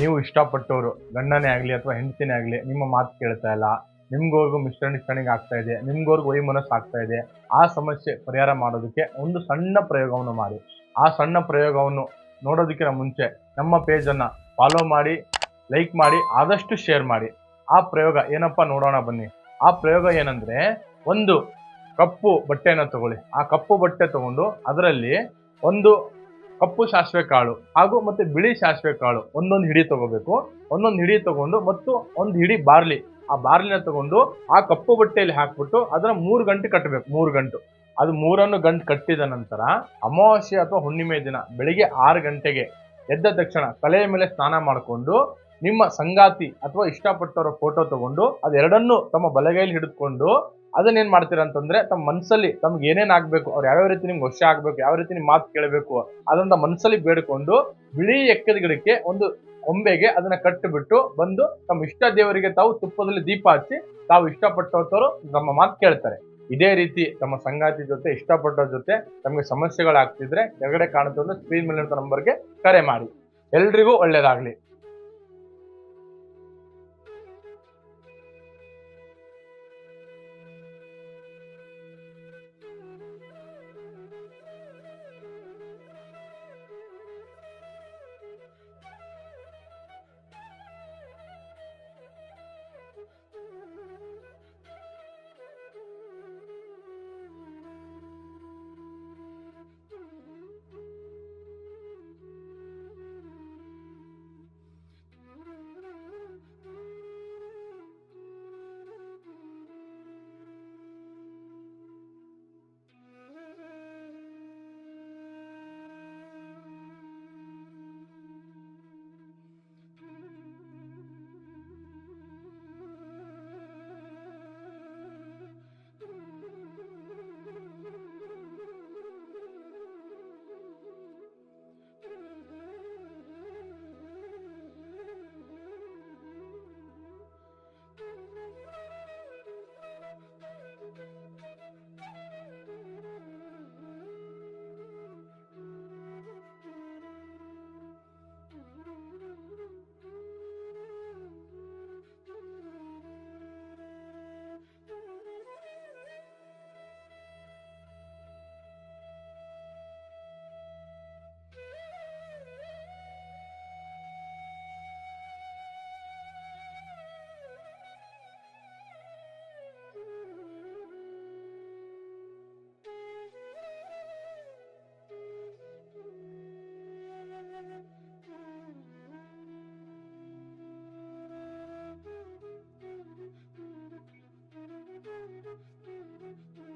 ನೀವು ಇಷ್ಟಪಟ್ಟವರು ಗಂಡನೇ ಆಗಲಿ ಅಥವಾ ಹೆಂಡತಿನೇ ಆಗಲಿ ನಿಮ್ಮ ಮಾತು ಕೇಳ್ತಾ ಇಲ್ಲ, ನಿಮ್ಗೋರ್ಗು ಮಿಸ್ಅಂಡರ್ಸ್ಟ್ಯಾಂಡಿಂಗ್ ಆಗ್ತಾ ಇದೆ, ನಿಮ್ಗೋರ್ಗು ವೈಮನಸ್ಸು ಆಗ್ತಾ ಇದೆ, ಆ ಸಮಸ್ಯೆ ಪರಿಹಾರ ಮಾಡೋದಕ್ಕೆ ಒಂದು ಸಣ್ಣ ಪ್ರಯೋಗವನ್ನು ಮಾಡಿ. ಆ ಸಣ್ಣ ಪ್ರಯೋಗವನ್ನು ನೋಡೋದಕ್ಕಿಂತ ಮುಂಚೆ ನಮ್ಮ ಪೇಜನ್ನು ಫಾಲೋ ಮಾಡಿ, ಲೈಕ್ ಮಾಡಿ, ಆದಷ್ಟು ಶೇರ್ ಮಾಡಿ. ಆ ಪ್ರಯೋಗ ಏನಪ್ಪ ನೋಡೋಣ ಬನ್ನಿ. ಆ ಪ್ರಯೋಗ ಏನಂದ್ರೆ, ಒಂದು ಕಪ್ಪು ಬಟ್ಟೆಯನ್ನು ತಗೊಳ್ಳಿ. ಆ ಕಪ್ಪು ಬಟ್ಟೆ ತಗೊಂಡು ಅದರಲ್ಲಿ ಒಂದು ಕಪ್ಪು ಸಾಸಿವೆ ಕಾಳು ಹಾಗೂ ಮತ್ತೆ ಬಿಳಿ ಸಾಸಿವೆ ಕಾಳು ಒಂದೊಂದು ಹಿಡಿ ತಗೋಬೇಕು. ಒಂದೊಂದು ಹಿಡಿ ತಗೊಂಡು ಮತ್ತು ಒಂದು ಹಿಡಿ ಬಾರ್ಲಿ, ಆ ಬಾರ್ಲಿನ ತಗೊಂಡು ಆ ಕಪ್ಪು ಬಟ್ಟೆಯಲ್ಲಿ ಹಾಕ್ಬಿಟ್ಟು ಅದನ್ನ 3 ಗಂಟೆ ಕಟ್ಟಬೇಕು. 3 ಗಂಟು. ಅದು 3 ಗಂಟು ಕಟ್ಟಿದ ನಂತರ ಅಮಾವಾಸ್ಯೆ ಅಥವಾ ಹುಣ್ಣಿಮೆ ದಿನ ಬೆಳಿಗ್ಗೆ 6 ಗಂಟೆಗೆ ಎದ್ದ ತಕ್ಷಣ ತಲೆಯ ಮೇಲೆ ಸ್ನಾನ ಮಾಡಿಕೊಂಡು ನಿಮ್ಮ ಸಂಗಾತಿ ಅಥವಾ ಇಷ್ಟಪಟ್ಟವರ ಫೋಟೋ ತಗೊಂಡು ಅದೆರಡನ್ನು ತಮ್ಮ ಬಲಗೈಲಿ ಹಿಡಿದುಕೊಂಡು ಅದನ್ನೇನ್ ಮಾಡ್ತೀರಾ ಅಂತಂದ್ರೆ, ತಮ್ಮ ಮನಸ್ಸಲ್ಲಿ ತಮ್ಗೆ ಏನೇನ್ ಆಗ್ಬೇಕು, ಅವ್ರು ಯಾವ್ಯಾವ ರೀತಿ ನಿಮ್ಗೆ ವಶ ಆಗ್ಬೇಕು, ಯಾವ ರೀತಿ ನಿಮ್ ಮಾತು ಕೇಳಬೇಕು ಅದನ್ನ ಮನಸ್ಸಲ್ಲಿ ಬೇಡ್ಕೊಂಡು ಬಿಳಿ ಎಕ್ಕದ ಗಿಡಕ್ಕೆ ಒಂದು ಕೊಂಬೆಗೆ ಅದನ್ನ ಕಟ್ಟಿಬಿಟ್ಟು ಬಂದು ತಮ್ಮ ಇಷ್ಟ ದೇವರಿಗೆ ತಾವು ತುಪ್ಪದಲ್ಲಿ ದೀಪ ಹಚ್ಚಿ ತಾವು ಇಷ್ಟಪಟ್ಟವರು ನಮ್ಮ ಮಾತು ಕೇಳ್ತಾರೆ. ಇದೇ ರೀತಿ ತಮ್ಮ ಸಂಗಾತಿ ಜೊತೆ ಇಷ್ಟಪಟ್ಟವ್ರ ಜೊತೆ ತಮಗೆ ಸಮಸ್ಯೆಗಳಾಗ್ತಿದ್ರೆ ಕೆಳಗಡೆ ಕಾಣುತ್ತೆ ಸ್ಕ್ರೀನ್ ಮೇಲೆ ನಂಬರ್ಗೆ ಕರೆ ಮಾಡಿ. ಎಲ್ರಿಗೂ ಒಳ್ಳೇದಾಗ್ಲಿ.